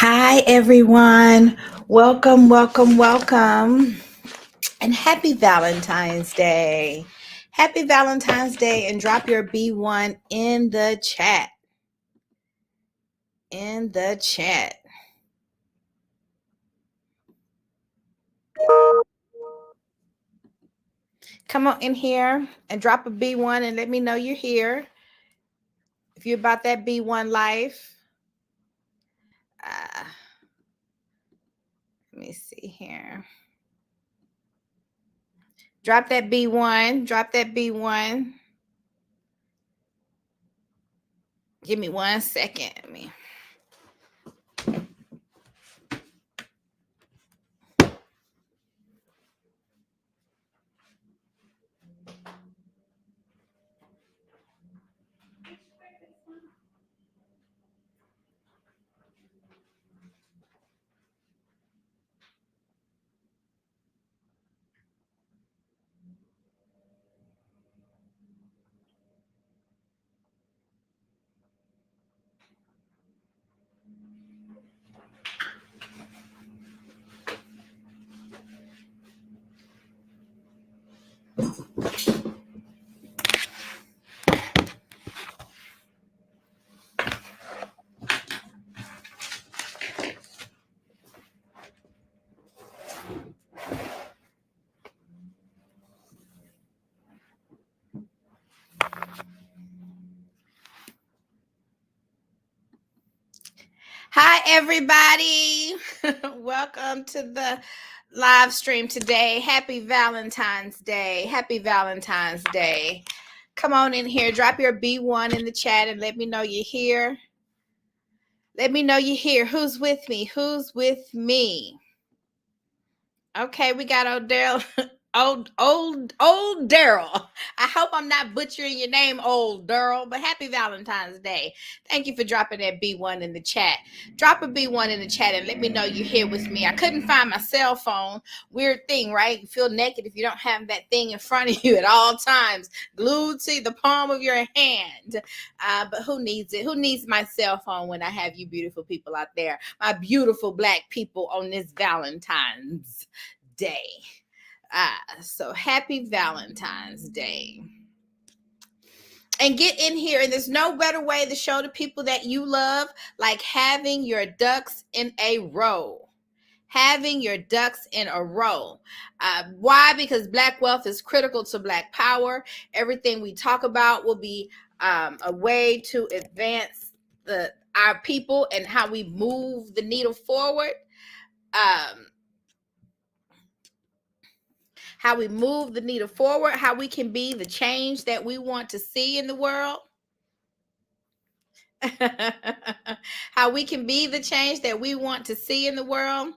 Hi, everyone. Welcome, welcome, welcome. And happy Valentine's Day. Happy Valentine's Day. And drop your B1 in the chat. In the chat. Come on in here and drop a B1 and let me know you're here. If you're about that B1 life. Let me see here. Drop that B1. Drop that B1. Give me 1 second. Hi, everybody. Welcome to the live stream today. Happy Valentine's Day. Happy Valentine's Day. Come on in here. Drop your B1 in the chat and let me know you're here. Let me know you're here. Who's with me? Who's with me? Okay, we got Odell. Old Daryl. I hope I'm not butchering your name, old Daryl, but happy Valentine's Day. Thank you for dropping that B1 in the chat. Drop a B1 in the chat and let me know you're here with me. I couldn't find my cell phone. Weird thing, right? You feel naked if you don't have that thing in front of you at all times, glued to the palm of your hand. But who needs it? Who needs my cell phone when I have you beautiful people out there? My beautiful Black people on this Valentine's Day. So happy Valentine's Day. And get in here. And there's no better way to show the people that you love like having your ducks in a row. Having your ducks in a row. Why? Because Black wealth is critical to Black power. Everything we talk about will be a way to advance our people and how we move the needle forward. How we move the needle forward, how we can be the change that we want to see in the world. How we can be the change that we want to see in the world.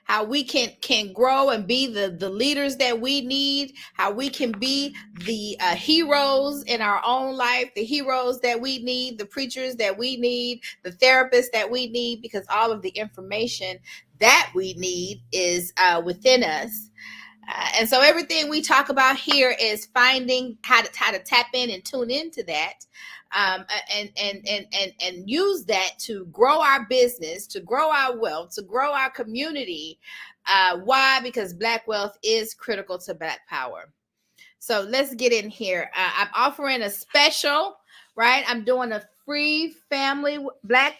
How we can grow and be the leaders that we need. How we can be the heroes in our own life, the heroes that we need, the preachers that we need, the therapists that we need, because all of the information that we need is within us. And so everything we talk about here is finding how to tap in and tune into that, and use that to grow our business, to grow our wealth, to grow our community. Why? Because Black wealth is critical to Black power. So let's get in here. I'm offering a special, right? I'm doing a free Black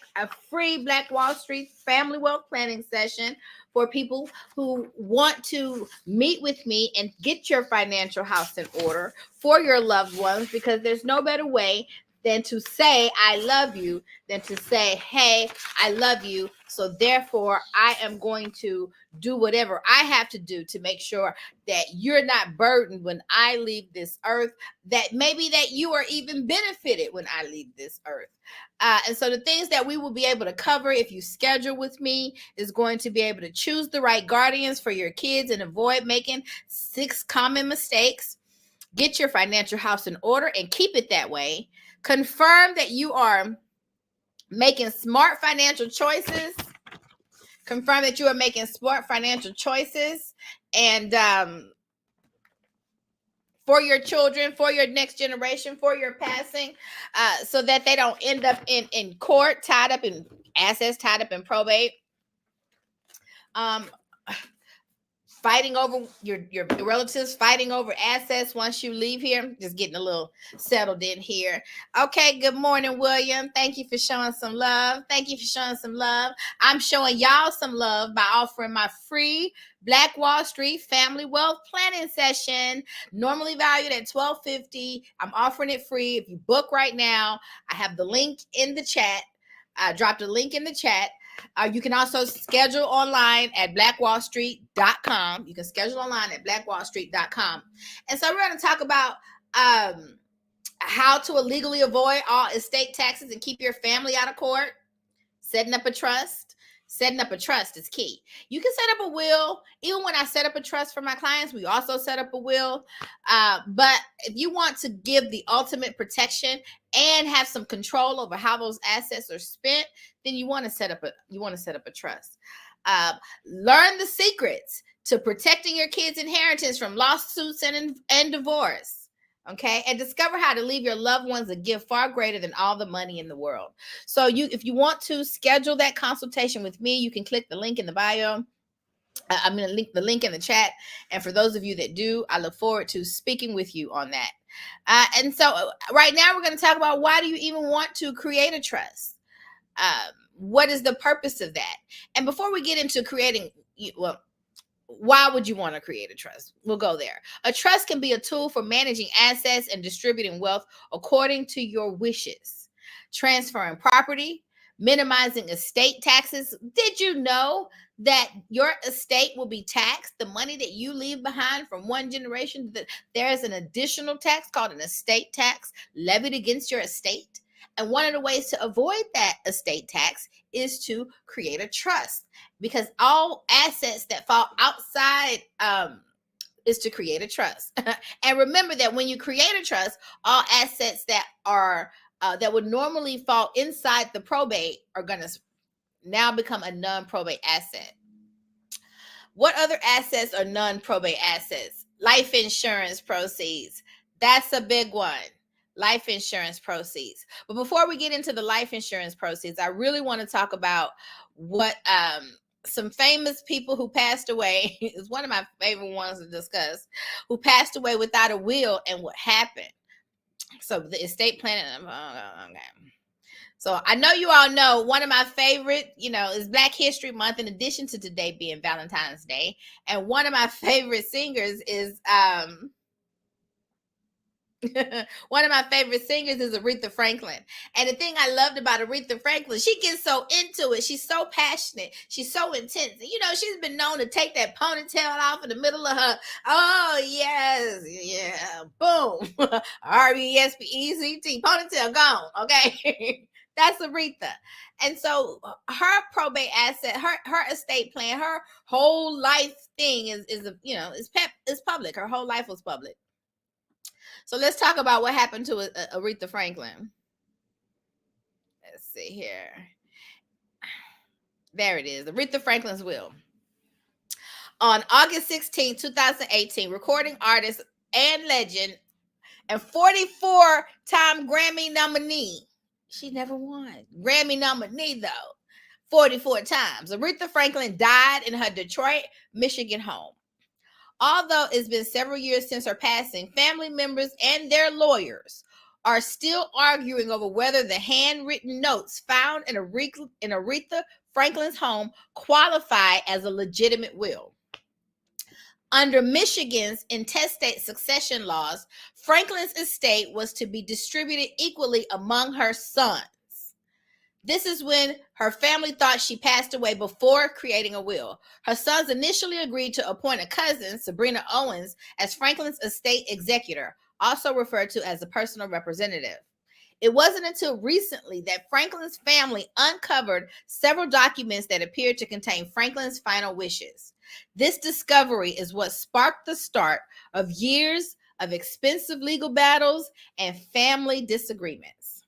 Wall Street family wealth planning session for people who want to meet with me and get your financial house in order for your loved ones, because there's no better way than to say I love you than to say, hey, I love you, so therefore I am going to do whatever I have to do to make sure that you're not burdened when I leave this earth, that maybe that you are even benefited when I leave this earth. And so the things that we will be able to cover if you schedule with me is going to be able to choose the right guardians for your kids and avoid making 6 common mistakes. Get your financial house in order and keep it that way. Confirm that you are making smart financial choices. Confirm that you are making smart financial choices, and for your children, for your next generation, for your passing, so that they don't end up in court, tied up in assets, tied up in probate. Um, fighting over your relatives, fighting over assets once you leave here. Just getting a little settled in here. Okay, good morning, William. Thank you for showing some love. Thank you for showing some love. I'm showing y'all some love by offering my free Black Wall Street Family Wealth Planning Session, normally valued at $12.50. I'm offering it free. If you book right now, I have the link in the chat. I dropped a link in the chat. You can also schedule online at blackwallstreet.com. You can schedule online at blackwallstreet.com. And so we're going to talk about how to illegally avoid all estate taxes and keep your family out of court. Setting up a trust. Setting up a trust is key. You can set up a will. Even when I set up a trust for my clients, we also set up a will. But if you want to give the ultimate protection and have some control over how those assets are spent, then you want to set up a trust. Learn the secrets to protecting your kids' inheritance from lawsuits and divorce. Okay, and discover how to leave your loved ones a gift far greater than all the money in the world. So if you want to schedule that consultation with me, you can click the link in the bio. I'm going to link the link in the chat. And for those of you that do, I look forward to speaking with you on that. And so right now we're going to talk about, why do you even want to create a trust? What is the purpose of that? And before we get into creating, why would you want to create a trust? We'll go there. A trust can be a tool for managing assets and distributing wealth according to your wishes, transferring property, minimizing estate taxes. Did you know that your estate will be taxed? The money that you leave behind from one generation, that there is an additional tax called an estate tax levied against your estate. And one of the ways to avoid that estate tax is to create a trust, because all assets that fall outside is to create a trust. And remember that when you create a trust, all assets that are that would normally fall inside the probate are going to now become a non-probate asset. What other assets are non-probate assets? Life insurance proceeds. That's a big one. Life insurance proceeds. But before we get into the life insurance proceeds, I really want to talk about what some famous people who passed away is one of my favorite ones to discuss, who passed away without a will and what happened. So the estate planning. Okay. So I know you all know one of my favorite, is Black History Month, in addition to today being Valentine's Day. And one of my favorite singers is one of my favorite singers is Aretha Franklin. And the thing I loved about Aretha Franklin, she gets so into it. She's so passionate. She's so intense. And, she's been known to take that ponytail off in the middle of her. Oh, yes. Yeah. Boom. R-E-S-P-E-C-T. Ponytail gone. Okay. That's Aretha. And so her probate asset, her estate plan, her whole life thing is public. Her whole life was public. So let's talk about what happened to Aretha Franklin. Let's see here. There it is. Aretha Franklin's will. On August 16, 2018, recording artist and legend and 44-time Grammy nominee. She never won. Grammy nominee, though. 44 times. Aretha Franklin died in her Detroit, Michigan home. Although it's been several years since her passing, family members and their lawyers are still arguing over whether the handwritten notes found in Aretha Franklin's home qualify as a legitimate will. Under Michigan's intestate succession laws, Franklin's estate was to be distributed equally among her sons. This is when her family thought she passed away before creating a will. Her sons initially agreed to appoint a cousin, Sabrina Owens, as Franklin's estate executor, also referred to as a personal representative. It wasn't until recently that Franklin's family uncovered several documents that appeared to contain Franklin's final wishes. This discovery is what sparked the start of years of expensive legal battles and family disagreements.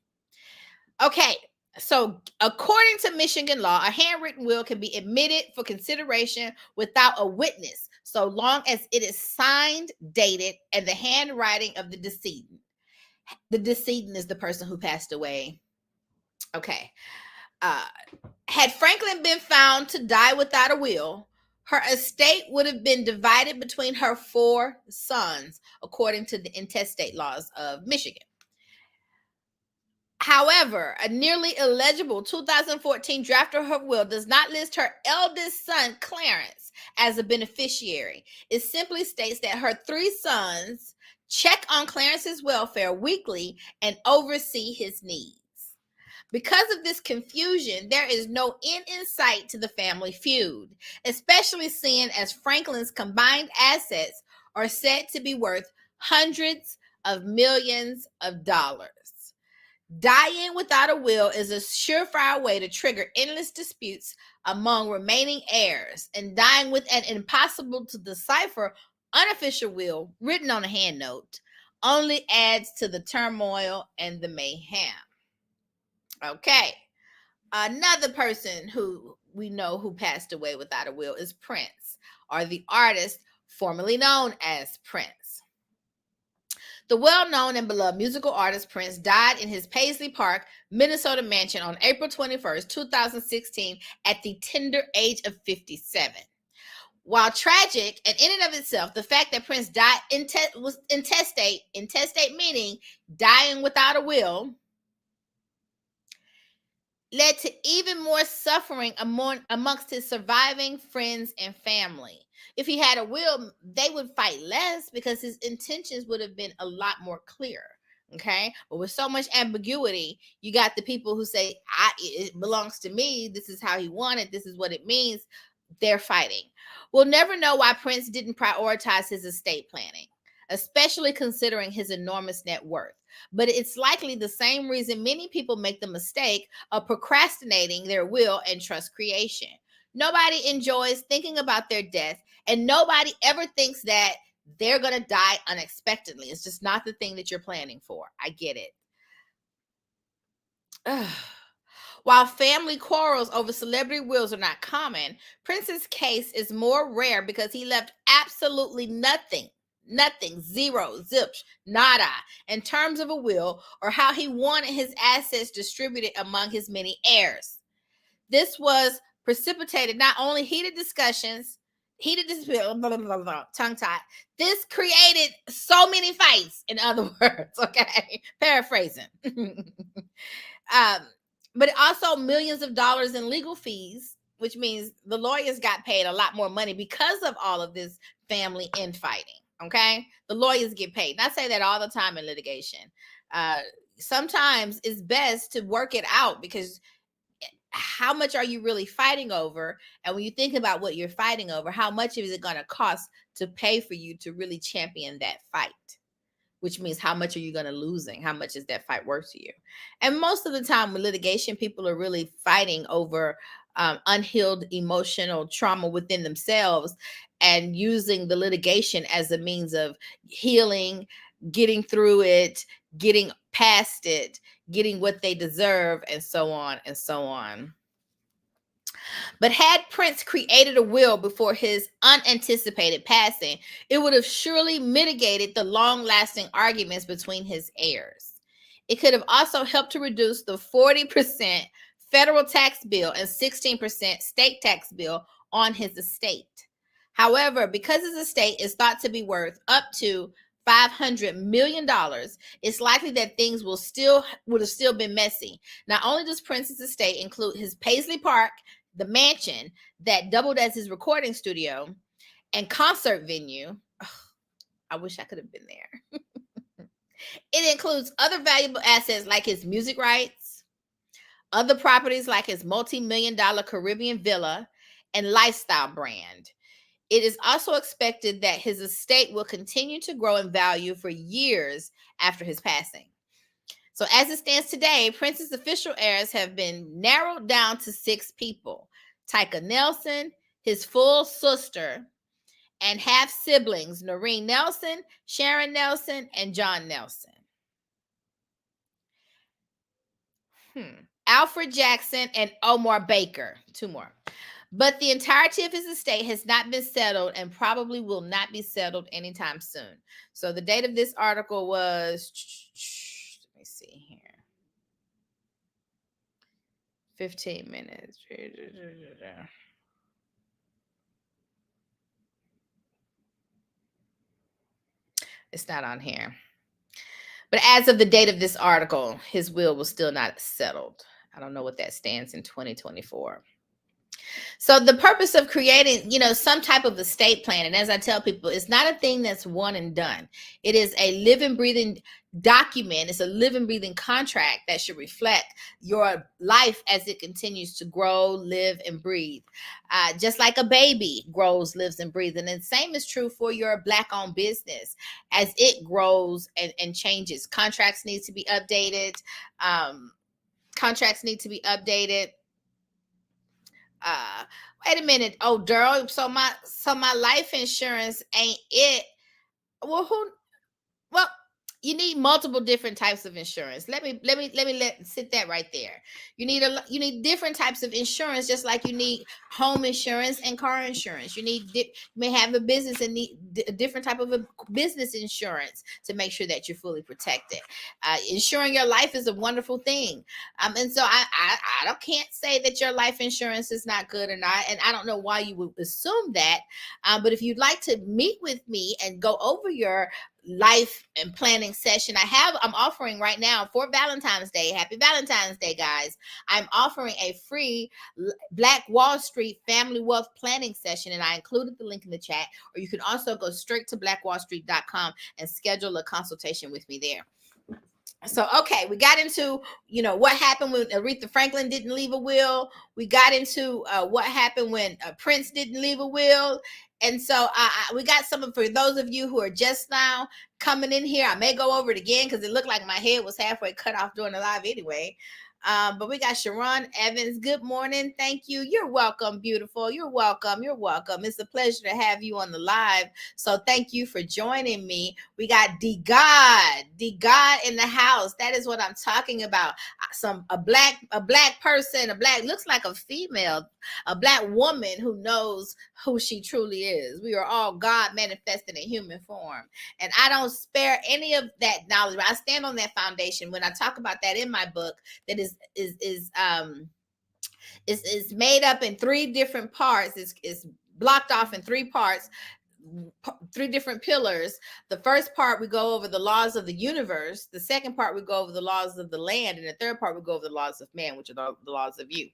Okay. So according to Michigan law, a handwritten will can be admitted for consideration without a witness, so long as it is signed, dated, and the handwriting of the decedent. The decedent is the person who passed away. Okay. Had Franklin been found to die without a will, Her estate would have been divided between her 4 sons, according to the intestate laws of Michigan. However, a nearly illegible 2014 draft of her will does not list her eldest son, Clarence, as a beneficiary. It simply states that her 3 sons check on Clarence's welfare weekly and oversee his needs. Because of this confusion, there is no end in sight to the family feud, especially seeing as Franklin's combined assets are said to be worth hundreds of millions of dollars. Dying without a will is a surefire way to trigger endless disputes among remaining heirs, and dying with an impossible to decipher unofficial will written on a hand note only adds to the turmoil and the mayhem. Okay. Another person who we know who passed away without a will is Prince, or the artist formerly known as Prince. The well-known and beloved musical artist Prince died in his Paisley Park, Minnesota mansion on April 21st, 2016 at the tender age of 57. While tragic and in and of itself, the fact that Prince died was intestate meaning dying without a will, led to even more suffering amongst his surviving friends and family. If he had a will, they would fight less because his intentions would have been a lot more clear. Okay, but with so much ambiguity, you got the people who say, it belongs to me. This is how he wanted. This is what it means. They're fighting. We'll never know why Prince didn't prioritize his estate planning, especially considering his enormous net worth. But it's likely the same reason many people make the mistake of procrastinating their will and trust creation. Nobody enjoys thinking about their death, and nobody ever thinks that they're going to die unexpectedly. It's just not the thing that you're planning for. I get it. Ugh. While family quarrels over celebrity wills are not common, Prince's case is more rare because he left absolutely nothing, zero, zilch, nada, in terms of a will or how he wanted his assets distributed among his many heirs. This was precipitated not only heated discussions, tongue tied. This created so many fights, in other words, okay, paraphrasing. But also millions of dollars in legal fees, which means the lawyers got paid a lot more money because of all of this family infighting. Okay, the lawyers get paid. And I say that all the time in litigation. Sometimes it's best to work it out because how much are you really fighting over? And when you think about what you're fighting over, how much is it going to cost to pay for you to really champion that fight? Which means how much are you going to losing? How much is that fight worth to you? And most of the time with litigation, people are really fighting over unhealed emotional trauma within themselves and using the litigation as a means of healing, getting through it, getting past it, getting what they deserve, and so on and so on. But had Prince created a will before his unanticipated passing, it would have surely mitigated the long-lasting arguments between his heirs. It could have also helped to reduce the 40% federal tax bill and 16% state tax bill on his estate. However, because his estate is thought to be worth up to $500 million, it's likely that things would have still been messy. Not only does Prince's estate include his Paisley Park, the mansion that doubled as his recording studio and concert venue. Ugh, I wish I could have been there. It includes other valuable assets like his music rights, other properties like his multi-million-dollar Caribbean villa and lifestyle brand. It is also expected that his estate will continue to grow in value for years after his passing. So as it stands today, Prince's official heirs have been narrowed down to 6 people: Tyka Nelson, his full sister, and half siblings, Noreen Nelson, Sharon Nelson, and John Nelson. Alfred Jackson and Omar Baker, 2 more. But the entirety of his estate has not been settled and probably will not be settled anytime soon. So the date of this article was, let me see here, 15 minutes. It's not on here. But as of the date of this article, his will was still not settled. I don't know what that stands in 2024. So the purpose of creating, some type of estate plan, and as I tell people, it's not a thing that's one and done. It is a living, breathing document. It's a living, breathing contract that should reflect your life as it continues to grow, live, and breathe. Just like a baby grows, lives, and breathes. And the same is true for your Black-owned business. As it grows and changes, contracts need to be updated. Contracts need to be updated. uh Wait a minute. Oh, Daryl, so my life insurance ain't it. Well, well, you need multiple different types of insurance. Let sit that right there. You need different types of insurance, just like you need home insurance and car insurance. You may have a business and need a different type of a business insurance to make sure that you're fully protected. Insuring your life is a wonderful thing. And so I can't say that your life insurance is not good or not, and I don't know why you would assume that. But if you'd like to meet with me and go over your life and planning session, I'm offering right now for Valentine's Day. Happy Valentine's Day, guys. I'm offering a free Black Wall Street family wealth planning session, and I included the link in the chat. Or you can also go straight to blackwallstreet.com and schedule a consultation with me there. So, okay, we got into, what happened when Aretha Franklin didn't leave a will. We got into what happened when Prince didn't leave a will. And so we got for those of you who are just now coming in here. I may go over it again because it looked like my head was halfway cut off during the live anyway. But we got Sharon Evans. Good morning. Thank you. You're welcome, beautiful. You're welcome. You're welcome. It's a pleasure to have you on the live. So thank you for joining me. We got D God in the house. That is what I'm talking about. A black person, looks like a female, a Black woman who knows who she truly is. We are all God manifested in human form. And I don't spare any of that knowledge. I stand on that foundation when I talk about that in my book. That is made up in three different parts. Is blocked off in three parts, three different pillars. The first part, we go over the laws of the universe. The second part, we go over the laws of the land. And the third part, we go over the laws of man, which are the laws of you.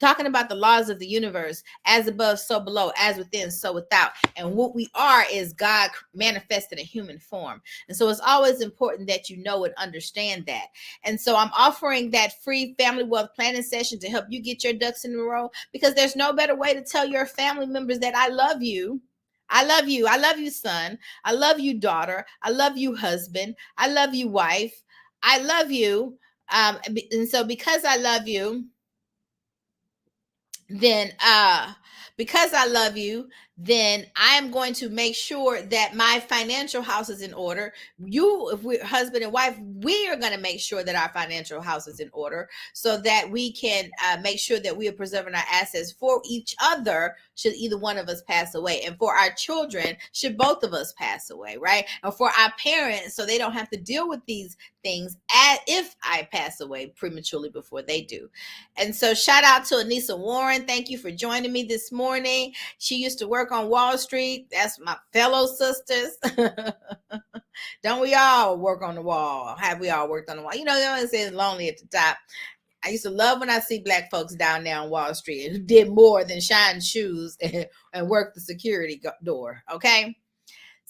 Talking about the laws of the universe: as above, so below, as within, so without. And what we are is God manifested in human form. And so it's always important that you know and understand that. And so I'm offering that free family wealth planning session to help you get your ducks in a row, because there's no better way to tell your family members that I love you. I love you. I love you, son. I love you, daughter. I love you, husband. I love you, wife. I love you. And so because I love you, then then I'm going to make sure that my financial house is in order. If we're husband and wife, we are going to make sure that our financial house is in order, so that we can make sure that we are preserving our assets for each other should either one of us pass away, and for our children should both of us pass away, right? And for our parents, so they don't have to deal with these things if I pass away prematurely before they do. And so shout out to Anissa Warren. Thank you for joining me this morning. She used to work on Wall Street. That's my fellow sisters. Don't we all work on the wall? Have we all worked on the wall? They always say lonely at the top. I used to love when I see Black folks down there on Wall Street who did more than shine shoes and work the security door. Okay.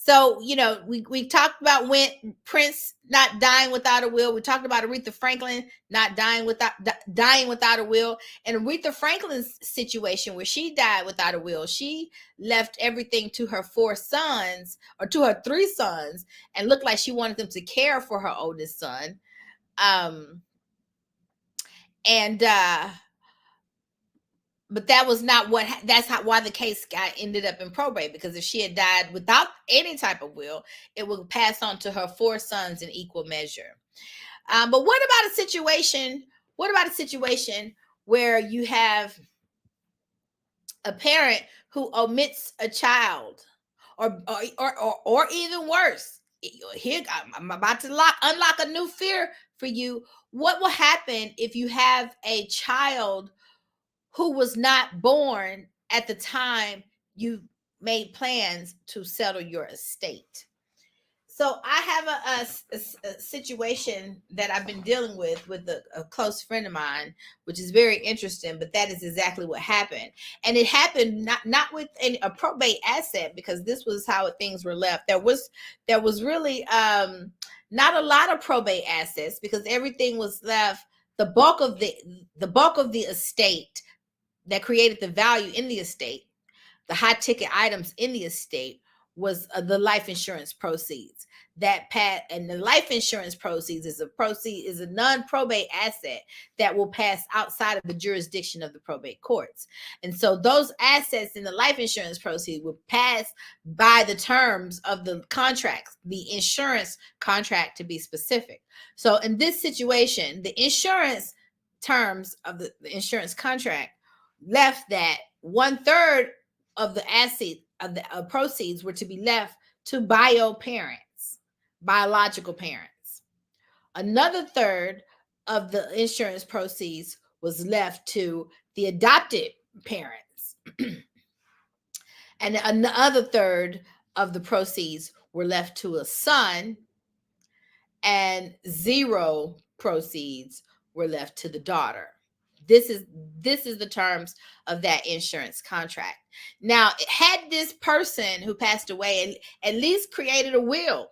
So, we talked about when Prince not dying without a will. We talked about Aretha Franklin not dying without a will. And Aretha Franklin's situation, where she died without a will, she left everything to her four sons, or to her three sons, and looked like she wanted them to care for her oldest son. But that was not why the case ended up in probate, because if she had died without any type of will, it would pass on to her four sons in equal measure. But what about a situation where you have a parent who omits a child, or even worse? Here, I'm about to unlock a new fear for you. What will happen if you have a child who was not born at the time you made plans to settle your estate? So I have a situation that I've been dealing with a close friend of mine, which is very interesting. But that is exactly what happened, and it happened not with a probate asset, because this was how things were left. There was really not a lot of probate assets, because everything was left. The bulk of the estate that created the value in the estate, the high ticket items in the estate, was the life insurance proceeds. And the life insurance proceeds is a non-probate asset that will pass outside of the jurisdiction of the probate courts. And so those assets in the life insurance proceeds will pass by the terms of the contracts, the insurance contract to be specific. So in this situation, the insurance terms of the insurance contract left that 1/3 of the asset of the proceeds were to be left to biological parents. Another third of the insurance proceeds was left to the adopted parents. And another third of the proceeds were left to a son, and zero proceeds were left to the daughter. This is the terms of that insurance contract. Now, had this person who passed away at least created a will,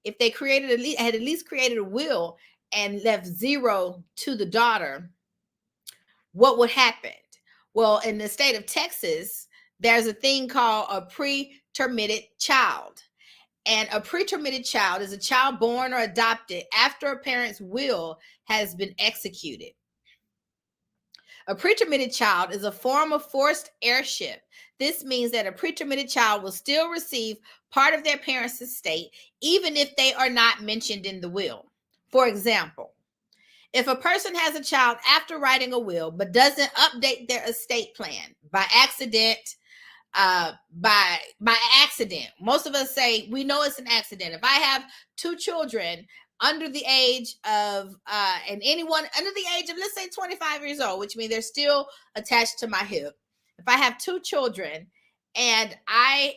if they had at least created a will and left zero to the daughter, what would happen? Well, in the state of Texas, there's a thing called a pretermitted child. And a pretermitted child is a child born or adopted after a parent's will has been executed. A pretermitted child is a form of forced heirship. This means that a pretermitted child will still receive part of their parents' estate, even if they are not mentioned in the will. For example, if a person has a child after writing a will but doesn't update their estate plan by accident, by accident. Most of us say we know it's an accident. If I have two children under the age of and anyone under the age of, let's say, 25 years old, which means they're still attached to my hip. If I have two children and I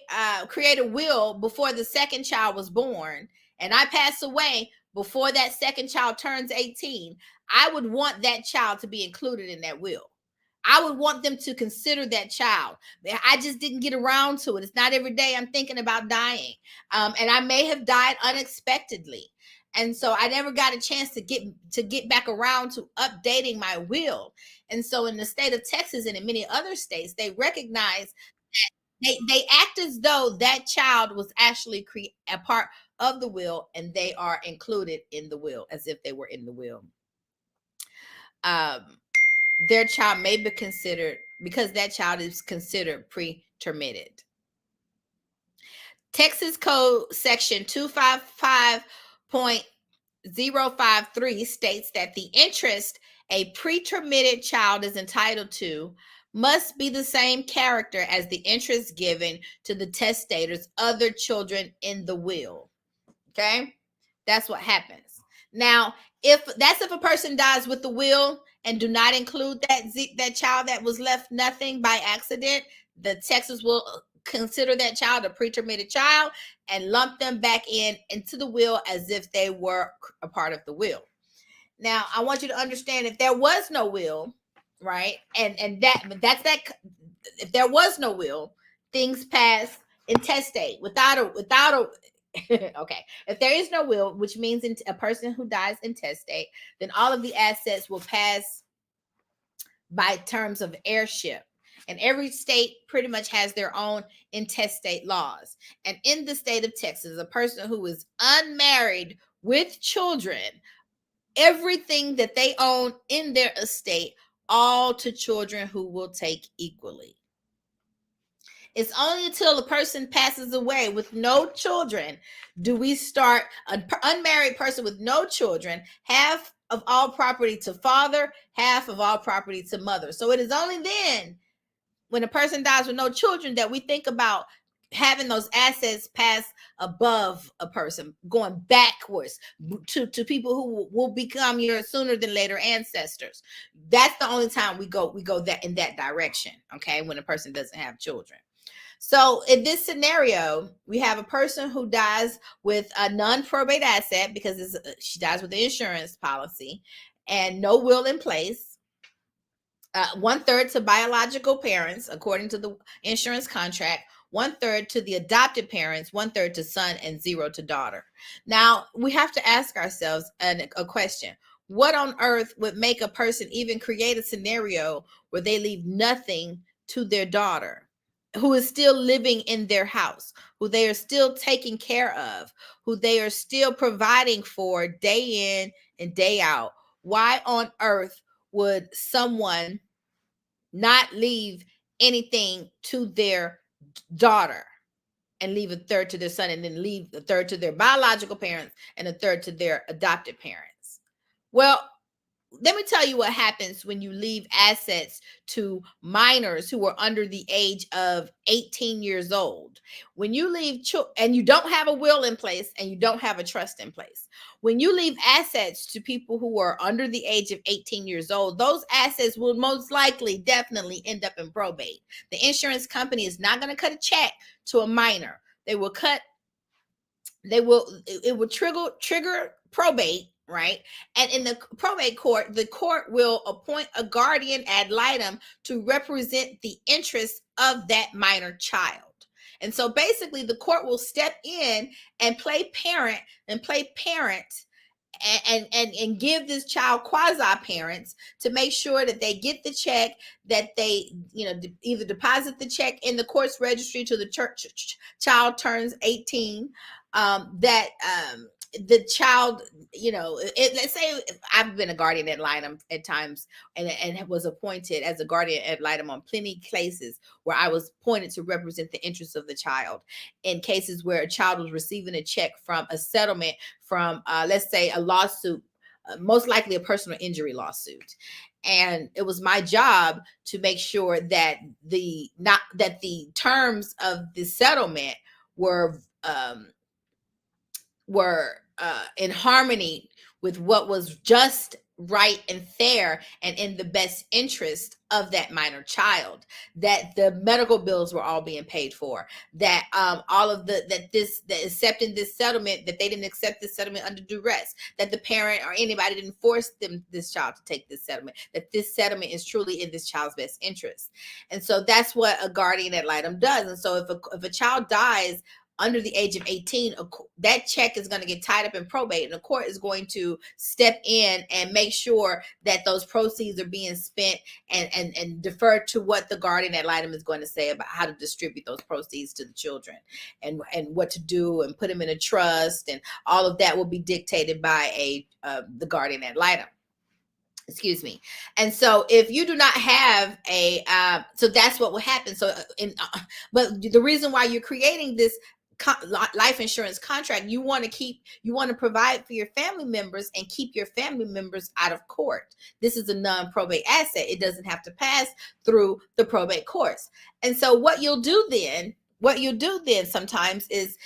create a will before the second child was born, and I pass away before that second child turns 18, I would want that child to be included in that will. I would want them to consider that child. I just didn't get around to it. It's not every day I'm thinking about dying. And I may have died unexpectedly. And so I never got a chance to get back around to updating my will. And so in the state of Texas and in many other states, they recognize that they act as though that child was actually a part of the will, and they are included in the will as if they were in the will. Their child may be considered, because that child is considered pretermitted. Texas Code Section 255.053 states that the interest a pretermitted child is entitled to must be the same character as the interest given to the testator's other children in the will. Okay? That's what happens. Now, if a person dies with the will and do not include that child that was left nothing by accident, the Texas will consider that child a pretermitted child and lump them back into the will as if they were a part of the will. Now, I want you to understand, if there was no will, right? And that's that. If there was no will, things pass intestate without a okay. If there is no will, which means a person who dies intestate, then all of the assets will pass by terms of heirship. And every state pretty much has their own intestate laws. And in the state of Texas, a person who is unmarried with children, everything that they own in their estate, all to children who will take equally. It's only until a person passes away with no children do we start an unmarried person with no children, half of all property to father, half of all property to mother. So it is only then, when a person dies with no children, that we think about having those assets pass above a person, going backwards to people who will become your sooner than later ancestors. That's the only time we go that in that direction. Okay, when a person doesn't have children. So in this scenario, we have a person who dies with a non-probate asset because she dies with the insurance policy and no will in place. 1/3 to biological parents, according to the insurance contract, 1/3 to the adopted parents, 1/3 to son, and 0 to daughter. Now, we have to ask ourselves a question. What on earth would make a person even create a scenario where they leave nothing to their daughter, who is still living in their house, who they are still taking care of, who they are still providing for day in and day out? Why on earth would someone not leave anything to their daughter and leave a third to their son, and then leave a third to their biological parents and a third to their adopted parents? Well, let me tell you what happens when you leave assets to minors who are under the age of 18 years old. When you leave and you don't have a will in place and you don't have a trust in place, when you leave assets to people who are under the age of 18 years old, those assets will most likely definitely end up in probate. The insurance company is not going to cut a check to a minor. It will trigger probate, right? And in the probate court, the court will appoint a guardian ad litem to represent the interests of that minor child. And so basically the court will step in and play parent and give this child quasi parents to make sure that they get the check, that they either deposit the check in the court's registry till the child turns 18, that the child, let's say I've been a guardian ad litem at times, and was appointed as a guardian ad litem on plenty cases where I was appointed to represent the interests of the child in cases where a child was receiving a check from a settlement from, let's say, a lawsuit, most likely a personal injury lawsuit. And it was my job to make sure that the terms of the settlement were in harmony with what was just, right, and fair, and in the best interest of that minor child. That the medical bills were all being paid for. That all of that accepting this settlement, that they didn't accept this settlement under duress. That the parent or anybody didn't force this child to take this settlement. That this settlement is truly in this child's best interest. And so that's what a guardian ad litem does. And so if a child dies under the age of 18, that check is going to get tied up in probate, and the court is going to step in and make sure that those proceeds are being spent and defer to what the guardian ad litem is going to say about how to distribute those proceeds to the children, and what to do, and put them in a trust, and all of that will be dictated by the guardian ad litem. Excuse me. And so if you do not have so that's what will happen. So but the reason why you're creating this life insurance contract, you want to provide for your family members and keep your family members out of court. This is a non-probate asset. It doesn't have to pass through the probate courts. And so what you'll do then sometimes is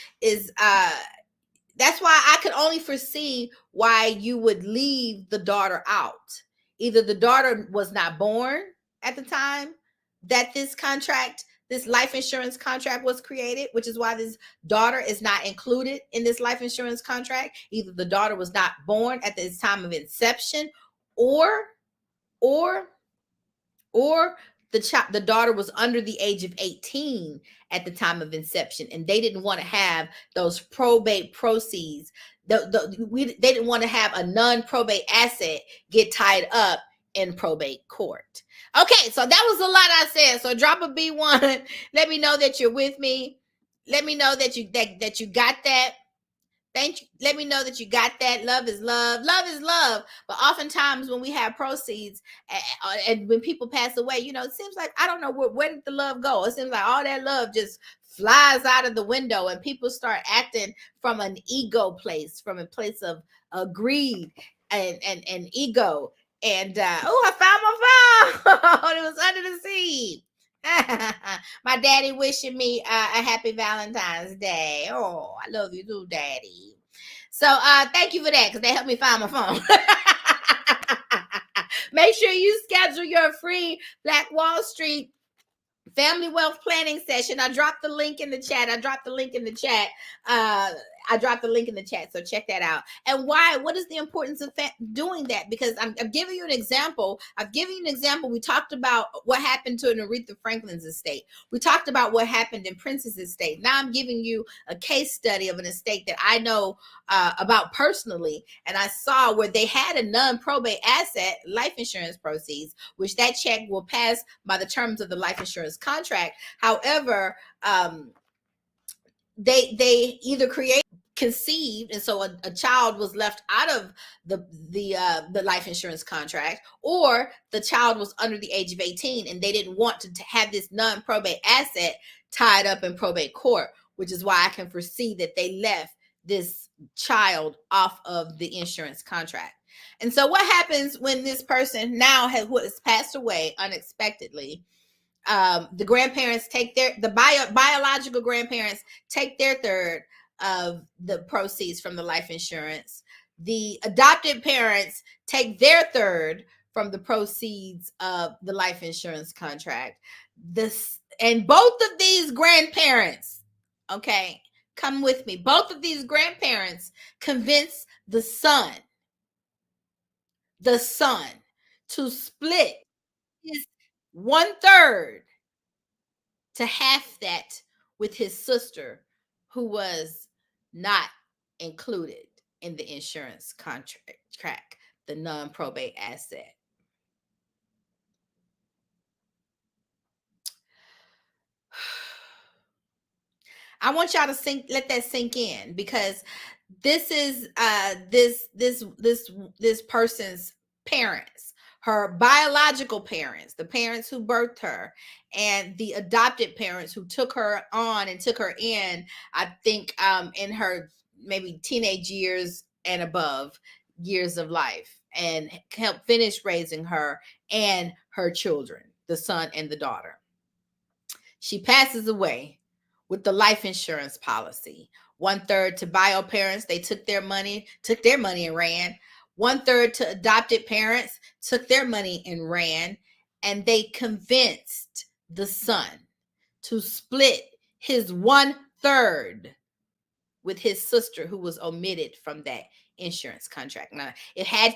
that's why I could only foresee why you would leave the daughter out. Either the daughter was not born at the time that this life insurance contract was created, which is why this daughter is not included in this life insurance contract. Either the daughter was not born at the time of inception, or the daughter was under the age of 18 at the time of inception, and they didn't want to have those probate proceeds. They didn't want to have a non-probate asset get tied up in probate court. Okay, so that was a lot I said. So drop a B1. Let me know that you're with me. Let me know that you got that. Thank you. Let me know that you got that. Love is love. Love is love. But oftentimes when we have proceeds and when people pass away, it seems like, I don't know, where did the love go? It seems like all that love just flies out of the window, and people start acting from an ego place, from a place of greed and ego. And I found my phone. It was under the seat. My daddy wishing me a happy Valentine's Day. Oh, I love you too, Daddy. So thank you for that, because they helped me find my phone. Make sure you schedule your free Black Wall Street family wealth planning session. I dropped the link in the chat. I dropped the link in the chat, so check that out. And why? What is the importance of doing that? Because I'm giving you an example. I've given you an example. We talked about what happened to an Aretha Franklin's estate. We talked about what happened in Prince's estate. Now I'm giving you a case study of an estate that I know about personally, and I saw where they had a non-probate asset, life insurance proceeds, which that check will pass by the terms of the life insurance contract. However, they either conceived, and so a child was left out of the life insurance contract, or the child was under the age of 18 and they didn't want to have this non-probate asset tied up in probate court, which is why I can foresee that they left this child off of the insurance contract. And so what happens when this person now has passed away unexpectedly? The grandparents take biological grandparents take their third of the proceeds from the life insurance. The adopted parents take their third from the proceeds of the life insurance contract. And both of these grandparents, okay, come with me. Both of these grandparents convince the son to split his 1/3 to half that with his sister, who was not included in the insurance contract, the non-probate asset. I want y'all to let that sink in, because this is this person's parents, her biological parents, the parents who birthed her, and the adopted parents who took her on and took her in, I think in her maybe teenage years and above years of life, and helped finish raising her and her children, the son and the daughter. She passes away with the life insurance policy. 1/3 to bio parents, they took their money and ran. 1/3 to adopted parents, took their money and ran. And they convinced the son to split his 1/3 with his sister, who was omitted from that insurance contract. Now,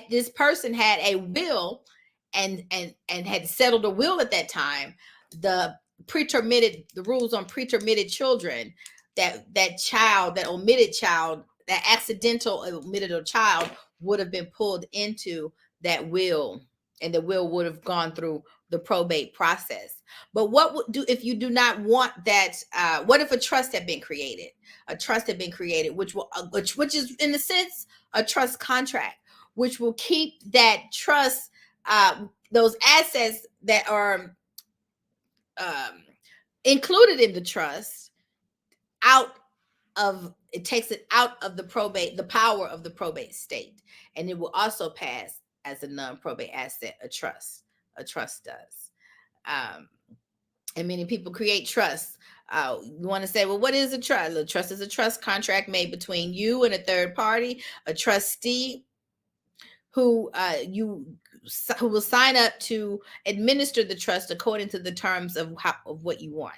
this person had a will and had settled a will at that time, the rules on pretermitted children, that omitted child, that accidental omitted child would have been pulled into that will, and the will would have gone through the probate process. But what would do if you do not want that? What if a trust had been created? A trust had been created, which is in a sense a trust contract, which will keep that trust, those assets that are included in the trust, it takes it out of the power of the probate state, and it will also pass as a non-probate asset. A trust does. And many people create trusts. You want to say, well, what is a trust? A trust is a trust contract made between you and a third party, a trustee, who will sign up to administer the trust according to the terms of what you want.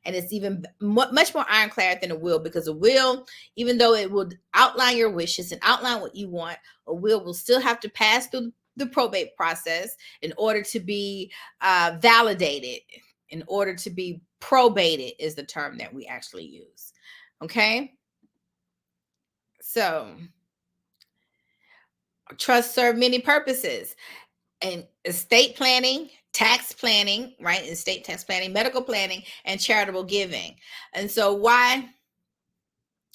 And it's even much more ironclad than a will, because a will, even though it will outline your wishes and outline what you want, a will still have to pass through the probate process in order to be validated, in order to be probated, is the term that we actually use. Okay? So trusts serve many purposes. And estate planning, tax planning, right? Estate tax planning, medical planning, and charitable giving. And so why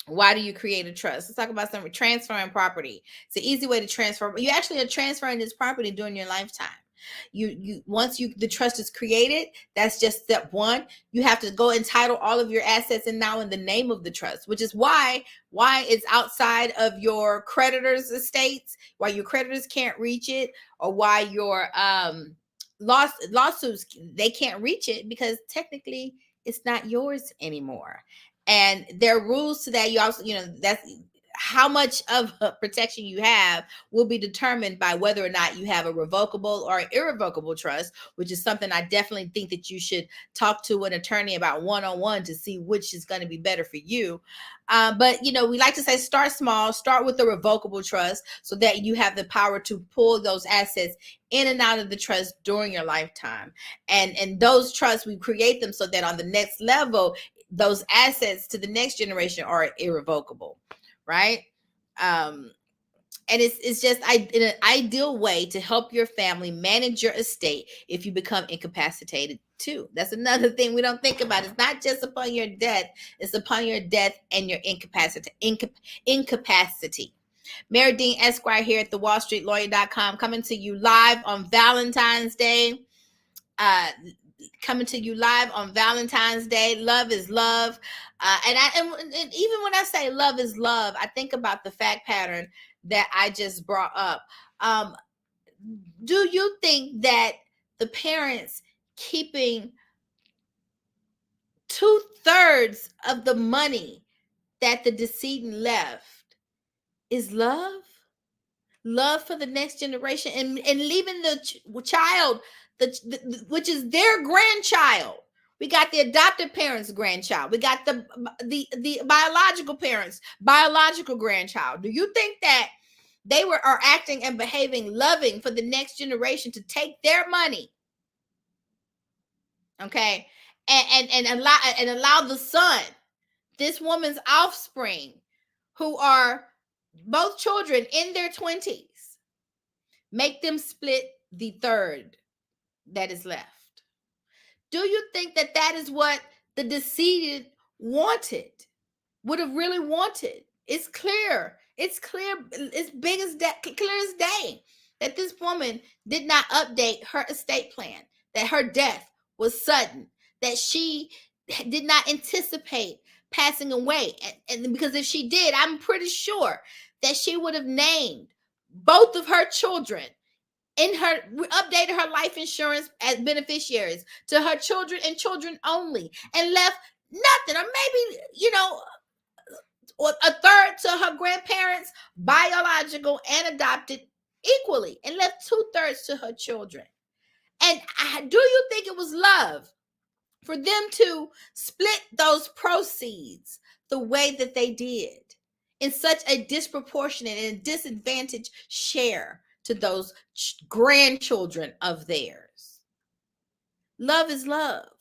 do you create a trust? Let's talk about some transferring property. It's an easy way to transfer. You actually are transferring this property during your lifetime. Once the trust is created, that's just step one. You have to go and title all of your assets, and now in the name of the trust, which is why it's outside of your creditors' estates, why your creditors can't reach it, or why your lawsuits, they can't reach it, because technically it's not yours anymore. And there are rules to that. You also, that's how much of a protection you have will be determined by whether or not you have a revocable or irrevocable trust, which is something I definitely think that you should talk to an attorney about one-on-one to see which is going to be better for you. But we like to say start small, start with a revocable trust so that you have the power to pull those assets in and out of the trust during your lifetime. And those trusts, we create them so that on the next level, those assets to the next generation are irrevocable, right? And it's just in an ideal way to help your family manage your estate if you become incapacitated too. That's another thing we don't think about. It's not just upon your death, it's upon your death and your incapacity. Mary Dean Esquire here at the wallstreetlawyer.com, coming to you live on Valentine's Day. Coming to you live on Valentine's Day. Love is love. And even when I say love is love, I think about the fact pattern that I just brought up. Do you think that the parents keeping 2/3 of the money that the decedent left is love? Love for the next generation, and leaving the child, which is their grandchild. We got the adopted parents' grandchild. We got the biological parents' biological grandchild. Do you think that they are acting and behaving loving for the next generation to take their money, okay, and allow the son, this woman's offspring, who are both children in their 20s, make them split the third that is left? Do you think that that is what the decedent wanted, would have really wanted? It's clear. It's clear. It's clear as day that this woman did not update her estate plan, that her death was sudden, that she did not anticipate passing away. And because if she did, I'm pretty sure that she would have named both of her children in her, updated her life insurance as beneficiaries to her children and children only, and left nothing, or maybe or a third to her grandparents, biological and adopted, equally, and left 2/3 to her children. And do you think it was love for them to split those proceeds the way that they did, in such a disproportionate and disadvantaged share to those grandchildren of theirs? Love is love.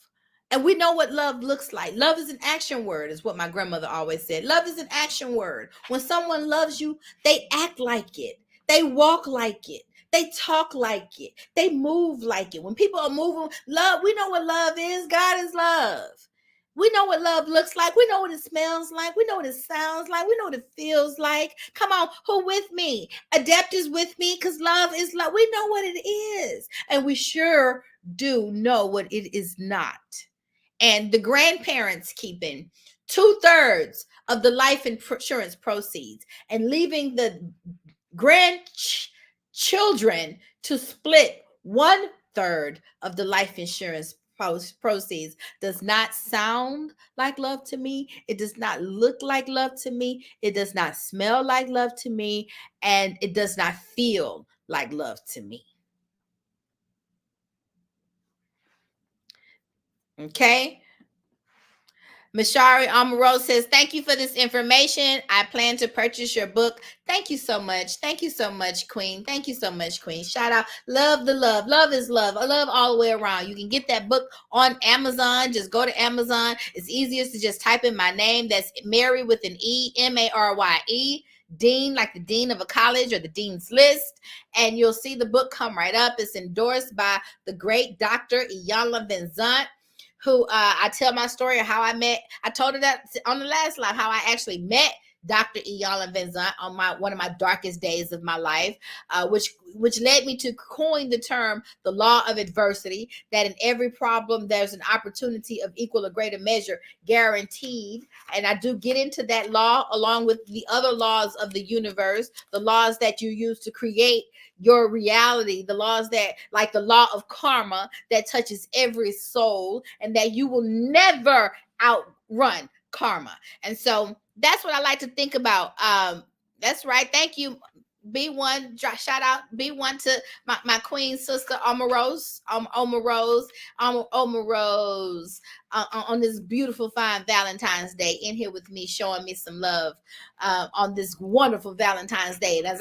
And we know what love looks like. Love is an action word, is what my grandmother always said. Love is an action word. When someone loves you, they act like it. They walk like it. They talk like it. They move like it. When people are moving, love, we know what love is. God is love. We know what love looks like. We know what it smells like. We know what it sounds like. We know what it feels like. Come on, who with me? Adept is with me, because love is love. We know what it is. And we sure do know what it is not. And the grandparents keeping 2/3 of the life insurance proceeds and leaving the grandchildren to split 1/3 of the life insurance proceeds does not sound like love to me. It does not look like love to me. It does not smell like love to me. And it does not feel like love to me. Okay. Mashari Amore says, thank you for this information. I plan to purchase your book. Thank you so much. Thank you so much, Queen. Thank you so much, Queen. Shout out. Love the love. Love is love. I love all the way around. You can get that book on Amazon. Just go to Amazon. It's easiest to just type in my name. That's Marye with an E, Marye. Dean, like the dean of a college or the dean's list, and you'll see the book come right up. It's endorsed by the great Dr. Iyanla Vanzant, who I tell my story of how I met. I told her that on the last live, how I actually met Dr. Iyanla Vanzant on one of my darkest days of my life, which led me to coin the term the law of adversity, that in every problem there's an opportunity of equal or greater measure guaranteed. And I do get into that law along with the other laws of the universe, the laws that you use to create your reality, the laws that, like the law of karma, that touches every soul, and that you will never outrun karma. And so That's what I like to think about. That's right. Thank you. B1, shout out B1 to my queen sister Amorose, Omarose, Omarose, on this beautiful fine Valentine's Day in here with me, showing me some love on this wonderful Valentine's Day. And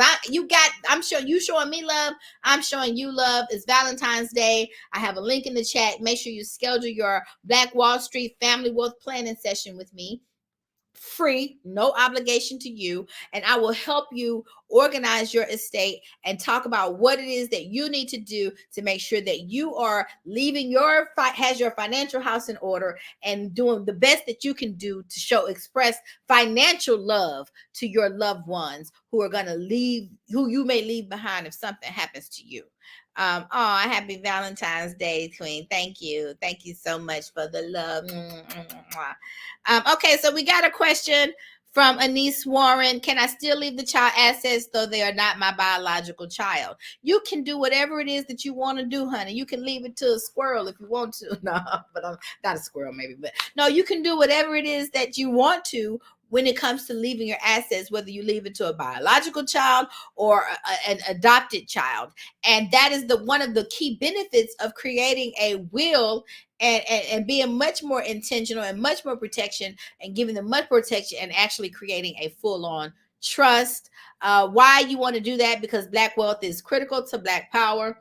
I'm sure you showing me love. I'm showing you love. It's Valentine's Day. I have a link in the chat. Make sure you schedule your Black Wall Street Family Wealth Planning session with me. Free, no obligation to you, and I will help you organize your estate and talk about what it is that you need to do to make sure that you are leaving your financial house in order and doing the best that you can do to express financial love to your loved ones who are going to leave, who you may leave behind if something happens to you. Happy Valentine's Day, Queen. Thank you so much for the love. Okay, so we got a question from Anise Warren. Can I still leave the child assets though they are not my biological child? You can do whatever it is that you want to do, honey. You can leave it to a squirrel if you want to. No, but I'm not a squirrel, maybe. But no, you can do whatever it is that you want to when it comes to leaving your assets, whether you leave it to a biological child or an adopted child. And that is one of the key benefits of creating a will and being much more intentional and much more protection and giving them much protection and actually creating a full-on trust. Why you want to do that? Because Black wealth is critical to Black power.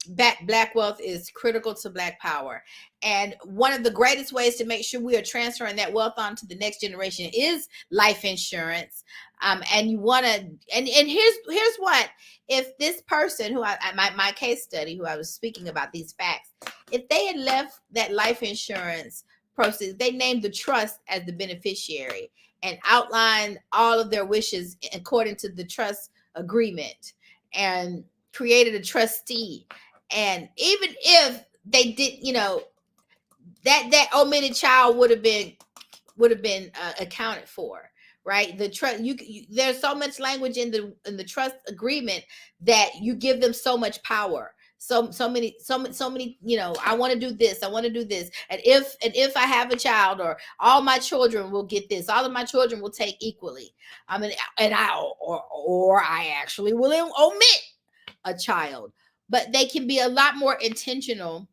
Black wealth is critical to Black power. And one of the greatest ways to make sure we are transferring that wealth on to the next generation is life insurance. And you want to, and here's what, if this person who my case study, who I was speaking about these facts, if they had left that life insurance proceeds, they named the trust as the beneficiary and outlined all of their wishes according to the trust agreement and created a trustee. And even if they did, that omitted child would have been accounted for, right? The trust, there's so much language in the trust agreement that you give them so much power. So many, I want to do this, and if I have a child, or all my children will get this, all of my children will take equally. And I actually will omit a child. But they can be a lot more intentional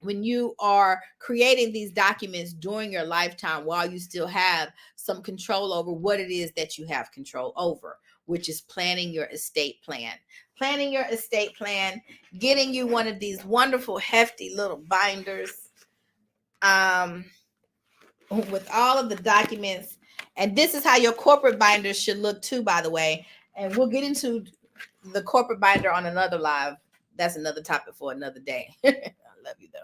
when you are creating these documents during your lifetime, while you still have some control over what it is that you have control over, which is planning your estate plan. Planning your estate plan, getting you one of these wonderful, hefty little binders with all of the documents. And this is how your corporate binders should look too, by the way. And we'll get into the corporate binder on another live. That's another topic for another day. I love you, though.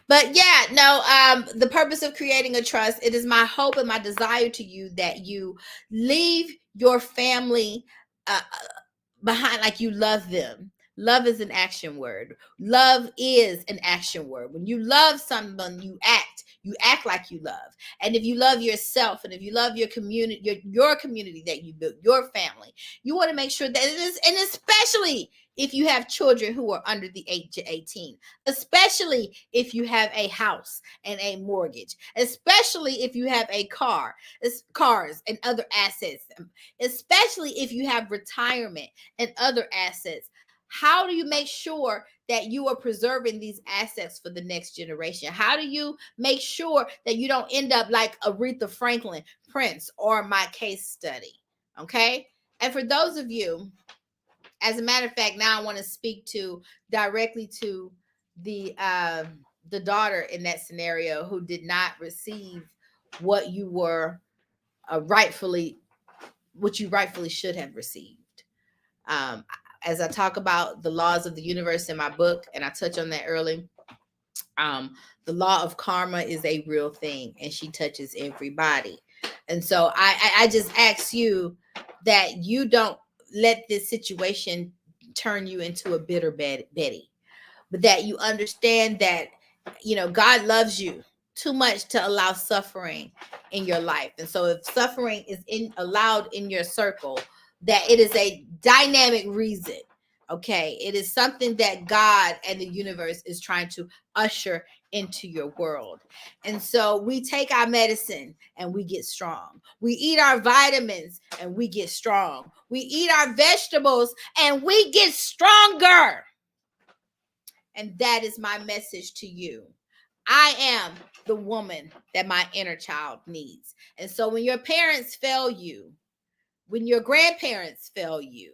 But yeah, no, the purpose of creating a trust, it is my hope and my desire to you that you leave your family behind like you love them. Love is an action word. Love is an action word. When you love someone, you act like you love. And if you love yourself, and if you love your community, your community that you built, your family, you want to make sure that it is, and especially if you have children who are under the age of 18, especially if you have a house and a mortgage, especially if you have cars and other assets, especially if you have retirement and other assets. How do you make sure that you are preserving these assets for the next generation? How do you make sure that you don't end up like Aretha Franklin, Prince, or my case study? Okay. And for those of you, as a matter of fact, now I want to speak directly to the daughter in that scenario who did not receive what you were what you rightfully should have received. As I talk about the laws of the universe in my book, and I touch on that early, the law of karma is a real thing, and she touches everybody. And so I just ask you that you don't let this situation turn you into a bitter Betty, but that you understand that, God loves you too much to allow suffering in your life. And so if suffering is allowed in your circle, that it is a dynamic reason Okay, it is something that God and the universe is trying to usher into your world. And so we take our medicine and we get strong. We eat our vitamins and we get strong. We eat our vegetables and we get stronger. And that is my message to you. I am the woman that my inner child needs. And so when your parents fail you, when your grandparents fail you,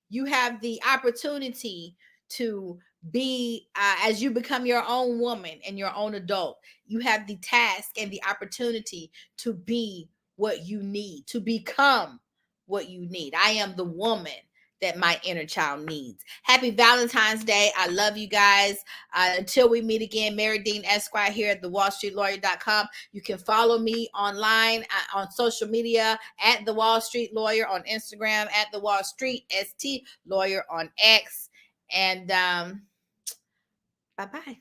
you have the opportunity to be, as you become your own woman and your own adult, you have the task and the opportunity to be what you need, to become what you need. I am the woman that my inner child needs. Happy Valentine's Day. I love you guys. Until we meet again, Mary Dean Esquire here at thewallstreetlawyer.com. You can follow me online on social media at The Wall Street Lawyer, on Instagram at The Wall Street ST Lawyer, on X. And bye-bye.